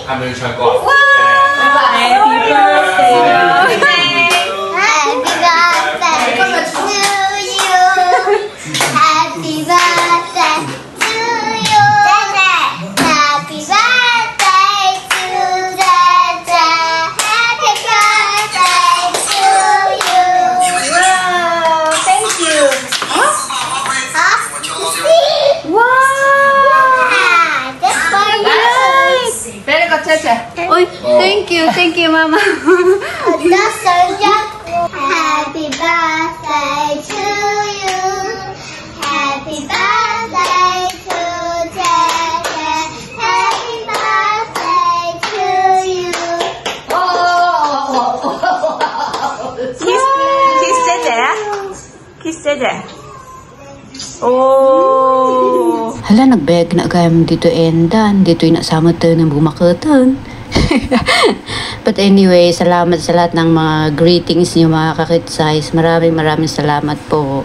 ทำมือชนก่อน Happy birthday Happy birthday to you. Happy birthday to you. Happy birthday to Dada. Happy birthday to you. Wow, thank you. Just for you. Very good, Cheche. Uy, thank you, Mama. That's so young. Happy birthday to you. Happy birthday to Dada. Happy birthday to you. Kiss Cheche. Kiss Cheche. Oh. Hala, nagbeg na gayam dito endan. Dito'y nasamatan ng bumakatan. But anyway, salamat sa lahat ng mga greetings niyo mga kakitsais. Maraming salamat po.